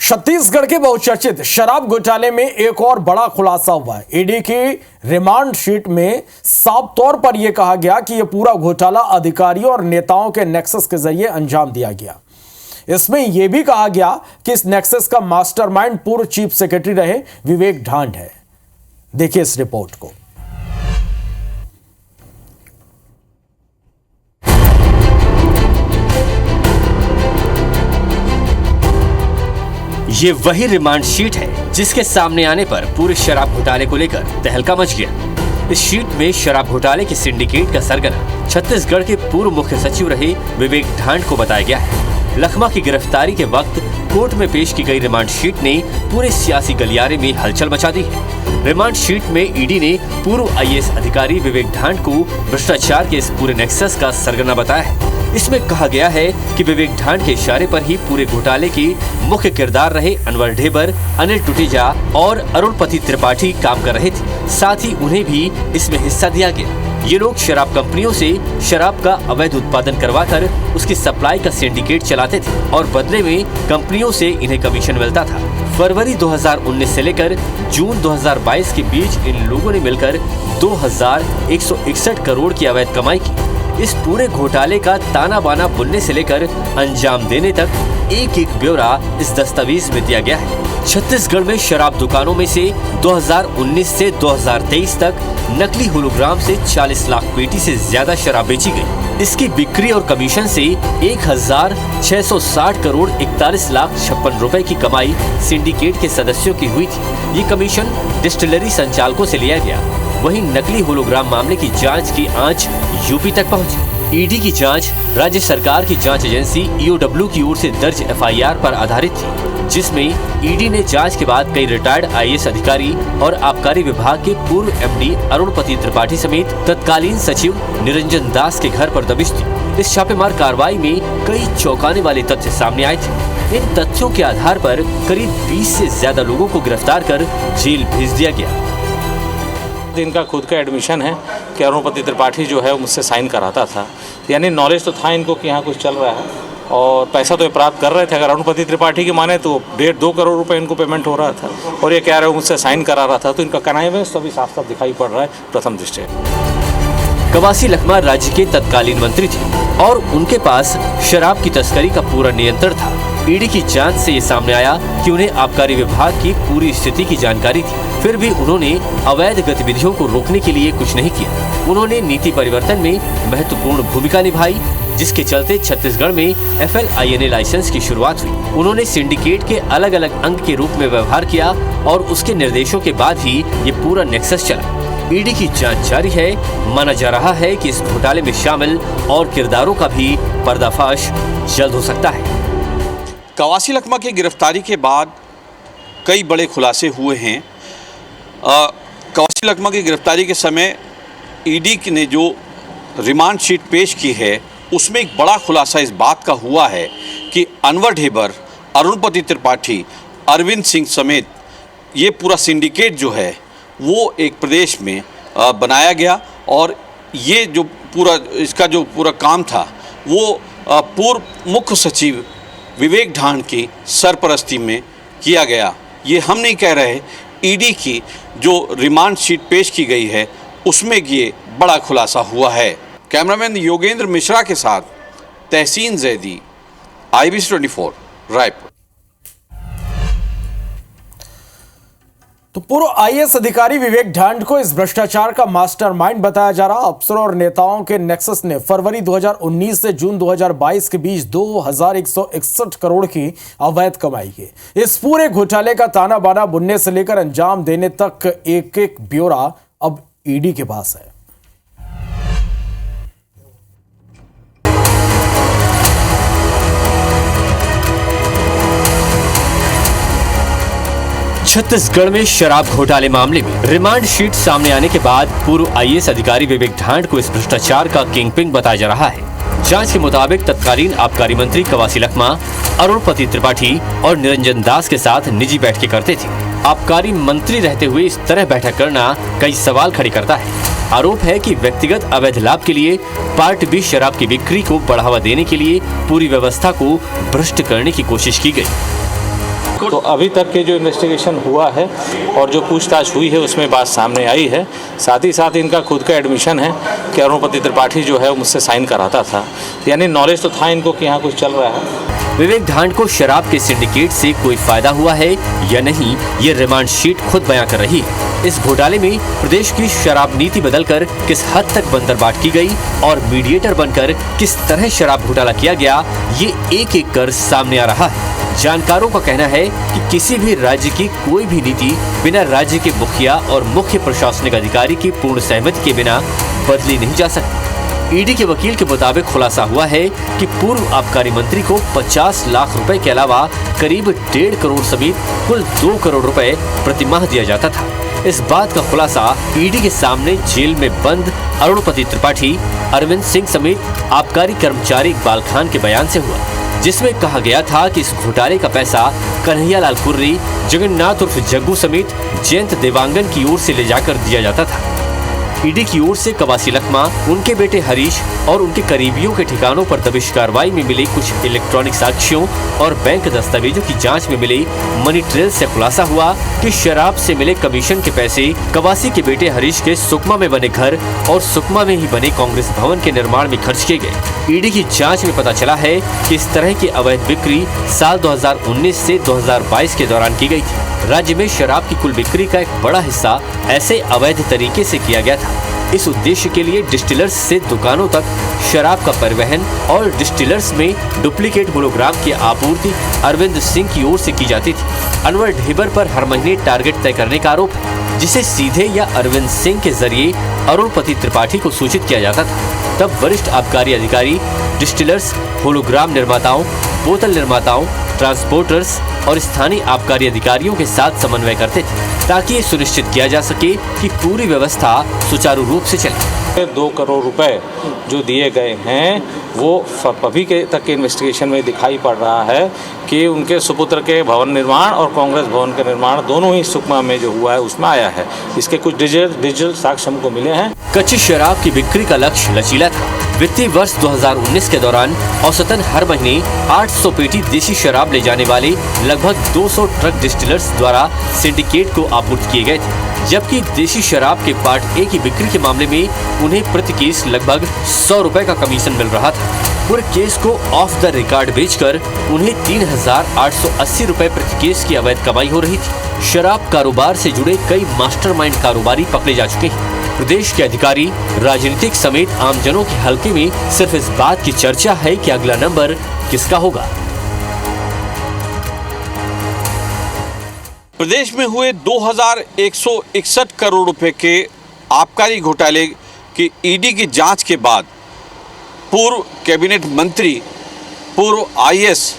छत्तीसगढ़ के बहुचर्चित शराब घोटाले में एक और बड़ा खुलासा हुआ है। ईडी की रिमांड शीट में साफ तौर पर यह कहा गया कि यह पूरा घोटाला अधिकारियों और नेताओं के नेक्सस के जरिए अंजाम दिया गया। इसमें यह भी कहा गया कि इस नेक्सस का मास्टरमाइंड पूर्व चीफ सेक्रेटरी रहे विवेक ढांड है। देखिए इस रिपोर्ट को। ये वही रिमांड शीट है जिसके सामने आने पर पूरे शराब घोटाले को लेकर तहलका मच गया। इस शीट में शराब घोटाले के सिंडिकेट का सरगना छत्तीसगढ़ के पूर्व मुख्य सचिव रहे विवेक ढांड को बताया गया है। लखमा की गिरफ्तारी के वक्त कोर्ट में पेश की गई रिमांड शीट ने पूरे सियासी गलियारे में हलचल मचा दी है। रिमांड शीट में ईडी ने पूर्व आईएएस अधिकारी विवेक ढांड को भ्रष्टाचार के इस पूरे नेक्सस का सरगना बताया है। इसमें कहा गया है कि विवेक ढांड के इशारे पर ही पूरे घोटाले के मुख्य किरदार रहे अनवर ढेबर, अनिल टुटेजा और अरुणपति त्रिपाठी काम कर रहे थे। साथ ही उन्हें भी इसमें हिस्सा दिया गया। ये लोग शराब कंपनियों से शराब का अवैध उत्पादन करवाकर उसकी सप्लाई का सिंडिकेट चलाते थे और बदले में कंपनियों से इन्हें कमीशन मिलता था। फरवरी 2019 से लेकर जून 2022 के बीच इन लोगों ने मिलकर 2161 करोड़ की अवैध कमाई की। इस पूरे घोटाले का ताना बाना बुनने से लेकर अंजाम देने तक एक एक ब्यौरा इस दस्तावेज में दिया गया है। छत्तीसगढ़ में शराब दुकानों में से 2019 से 2023 तक नकली होलोग्राम से 40 लाख पेटी से ज्यादा शराब बेची गई। इसकी बिक्री और कमीशन से 1660 करोड़ 41 लाख 56 रुपए की कमाई सिंडिकेट के सदस्यों की हुई थी। ये कमीशन डिस्टिलरी संचालकों से लिया गया। वहीं नकली होलोग्राम मामले की जांच की आंच यूपी तक पहुंची। ईडी की जांच राज्य सरकार की जांच एजेंसी ईओडब्ल्यू की ओर से दर्ज एफआईआर पर आधारित थी, जिसमें ईडी ने जांच के बाद कई रिटायर्ड आईएएस अधिकारी और आबकारी विभाग के पूर्व एमडी अरुणपति त्रिपाठी समेत तत्कालीन सचिव निरंजन दास के घर पर दबिश दी। इस छापेमार कार्रवाई में कई चौंकाने वाले तथ्य सामने आए थे। इन तथ्यों के आधार पर करीब 20 से ज्यादा लोगों को गिरफ्तार कर जेल भेज दिया गया। इनका खुद का एडमिशन है कि अरुणपति त्रिपाठी जो है वो मुझसे साइन कराता था, यानी नॉलेज तो था इनको कि यहाँ कुछ चल रहा है और पैसा तो ये प्राप्त कर रहे थे। अगर अरुणपति त्रिपाठी की माने तो 1.5-2 करोड़ रुपए इनको पेमेंट हो रहा था और ये कह रहे हो मुझसे साइन करा रहा था, तो इनका कनाइवेश तो अभी साफ साफ दिखाई पड़ रहा है प्रथम दृष्टया। कवासी लखमा राज्य के तत्कालीन मंत्री थे और उनके पास शराब की तस्करी का पूरा नियंत्रण था। ईडी की जांच से ये सामने आया कि उन्हें आबकारी विभाग की पूरी स्थिति की जानकारी थी, फिर भी उन्होंने अवैध गतिविधियों को रोकने के लिए कुछ नहीं किया। उन्होंने नीति परिवर्तन में महत्वपूर्ण भूमिका निभाई, जिसके चलते छत्तीसगढ़ में FLINA लाइसेंस की शुरुआत हुई। उन्होंने सिंडिकेट के अलग अलग अंग के रूप में व्यवहार किया और उसके निर्देशों के बाद ही ये पूरा नेक्सस चला। ईडी की जांच जारी है। माना जा रहा है कि इस घोटाले में शामिल और किरदारों का भी पर्दाफाश जल्द हो सकता है। कवासी लखमा की गिरफ्तारी के बाद कई बड़े खुलासे हुए हैं। कवासी लखमा की गिरफ्तारी के समय ईडी ने जो रिमांड शीट पेश की है उसमें एक बड़ा खुलासा इस बात का हुआ है कि अनवर ढेबर, अरुणपति त्रिपाठी, अरविंद सिंह समेत ये पूरा सिंडिकेट जो है वो एक प्रदेश में बनाया गया और ये जो पूरा काम था वो पूर्व मुख्य सचिव विवेक ढांड की सरपरस्ती में किया गया। ये हम नहीं कह रहे, ईडी की जो रिमांड शीट पेश की गई है उसमें ये बड़ा खुलासा हुआ है। कैमरामैन योगेंद्र मिश्रा के साथ तहसीन जैदी, IBC 24 रायपुर। तो पूर्व आईएएस अधिकारी विवेक ढांड को इस भ्रष्टाचार का मास्टरमाइंड बताया जा रहा। अफसरों और नेताओं के नेक्सस ने फरवरी 2019 से जून 2022 के बीच 2161 करोड़ की अवैध कमाई की। इस पूरे घोटाले का ताना बाना बुनने से लेकर अंजाम देने तक एक एक ब्यौरा अब ईडी के पास है। छत्तीसगढ़ में शराब घोटाले मामले में रिमांड शीट सामने आने के बाद पूर्व आईएएस अधिकारी विवेक ढांड को इस भ्रष्टाचार का किंगपिन बताया जा रहा है। जांच के मुताबिक तत्कालीन आबकारी मंत्री कवासी लखमा, अरुणपति त्रिपाठी और निरंजन दास के साथ निजी बैठकें करते थे। आबकारी मंत्री रहते हुए इस तरह बैठक करना कई सवाल खड़े करता है। आरोप है कि व्यक्तिगत अवैध लाभ के लिए पार्ट बी शराब की बिक्री को बढ़ावा देने के लिए पूरी व्यवस्था को भ्रष्ट करने की कोशिश की गई। तो अभी तक के जो इन्वेस्टिगेशन हुआ है और जो पूछताछ हुई है उसमें बात सामने आई है। साथ ही साथ इनका खुद का एडमिशन है कि अरुणपति त्रिपाठी जो है मुझसे साइन कराता था, यानी नॉलेज तो था इनको कि यहाँ कुछ चल रहा है। विवेक ढांड को शराब के सिंडिकेट से कोई फायदा हुआ है या नहीं, ये रिमांड शीट खुद बयां कर रही है। इस घोटाले में प्रदेश की शराब नीति बदलकर किस हद तक बंदरबाट की गई और मीडिएटर बनकर किस तरह शराब घोटाला किया गया, ये एक एक कर सामने आ रहा है। जानकारों का कहना है कि किसी भी राज्य की कोई भी नीति बिना राज्य के मुखिया और मुख्य प्रशासनिक अधिकारी की पूर्ण सहमति के बिना बदली नहीं जा सकती। ईडी के वकील के मुताबिक खुलासा हुआ है कि पूर्व आबकारी मंत्री को 50 लाख रुपए के अलावा करीब 1.5 करोड़ समेत कुल 2 करोड़ रुपए प्रतिमाह दिया जाता था। इस बात का खुलासा ईडी के सामने जेल में बंद अरुणपति त्रिपाठी, अरविंद सिंह समेत आबकारी कर्मचारी इकबाल खान के बयान से हुआ, जिसमें कहा गया था कि इस घोटाले का पैसा कन्हैयालाल कुर्री, जगन्नाथ उर्फ जग्गू समेत जयंत देवांगन की ओर से ले जाकर दिया जाता था। ईडी की ओर से कवासी लखमा, उनके बेटे हरीश और उनके करीबियों के ठिकानों पर दबिश कार्रवाई में मिले कुछ इलेक्ट्रॉनिक साक्ष्यों और बैंक दस्तावेजों की जांच में मिले मनी ट्रेल से खुलासा हुआ कि शराब से मिले कमीशन के पैसे कवासी के बेटे हरीश के सुकमा में बने घर और सुकमा में ही बने कांग्रेस भवन के निर्माण में खर्च किए गए। ईडी की जांच में पता चला है कि इस तरह की अवैध बिक्री साल 2019 से 2022 के दौरान की गई थी। राज्य में शराब की कुल बिक्री का एक बड़ा हिस्सा ऐसे अवैध तरीके से किया गया था। इस उद्देश्य के लिए डिस्टिलर्स से दुकानों तक शराब का परिवहन और डिस्टिलर्स में डुप्लीकेट मोनोग्राम की आपूर्ति अरविंद सिंह की ओर से की जाती थी। अनवर ढेबर पर हर महीने टारगेट तय करने का आरोप है, जिसे सीधे या अरविंद सिंह के जरिए अरुणपति त्रिपाठी को सूचित किया जाता था। तब वरिष्ठ आबकारी अधिकारी डिस्टिलर्स, होलोग्राम निर्माताओं, बोतल निर्माताओं, ट्रांसपोर्टर्स और स्थानीय आबकारी अधिकारियों के साथ समन्वय करते थे ताकि ये सुनिश्चित किया जा सके कि पूरी व्यवस्था सुचारू रूप से चले। 2 करोड़ रुपए जो दिए गए हैं वो अभी के तक के इन्वेस्टिगेशन में दिखाई पड़ रहा है कि उनके सुपुत्र के भवन निर्माण और कांग्रेस भवन का निर्माण दोनों ही सुकमा में जो हुआ है उसमें आया है। इसके कुछ डिजिटल साक्ष्य हमको मिले हैं। कच्ची शराब की बिक्री का लक्ष्य लचीला था। वित्तीय वर्ष 2019 के दौरान औसतन हर महीने 800 पेटी देशी शराब ले जाने वाले लगभग 200 ट्रक डिस्टिलर्स द्वारा सिंडिकेट को आपूर्ति किए गए थे, जबकि देशी शराब के पार्ट ए की बिक्री के मामले में उन्हें प्रति केस लगभग 100 रुपए का कमीशन मिल रहा था। पूरे केस को ऑफ द रिकॉर्ड बेचकर उन्हें 3,880 रुपए प्रति केस की अवैध कमाई हो रही थी। शराब कारोबार से जुड़े कई मास्टरमाइंड कारोबारी पकड़े जा चुके हैं। प्रदेश के अधिकारी, राजनीतिक समेत आमजनों के हलके में सिर्फ इस बात की चर्चा है कि अगला नंबर किसका होगा। प्रदेश में हुए 2161 करोड़ रुपए के आबकारी घोटाले की ईडी की जांच के बाद पूर्व कैबिनेट मंत्री, पूर्व आईएएस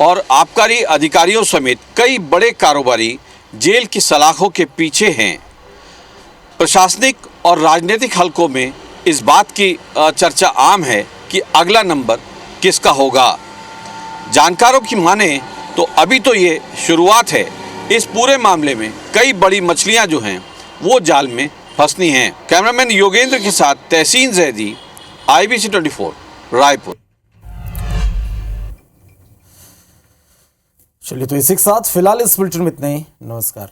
और आबकारी अधिकारियों समेत कई बड़े कारोबारी जेल की सलाखों के पीछे हैं। प्रशासनिक और राजनीतिक हलकों में इस बात की चर्चा आम है कि अगला नंबर किसका होगा। जानकारों की माने तो अभी तो ये शुरुआत है। इस पूरे मामले में कई बड़ी मछलियां जो हैं वो जाल में फंसनी हैं। कैमरामैन योगेंद्र के साथ तहसीन जैदी, IBC 24, रायपुर। चलिए, तो इसी के साथ फिलहाल इस बुलेटिन में इतना ही। नमस्कार।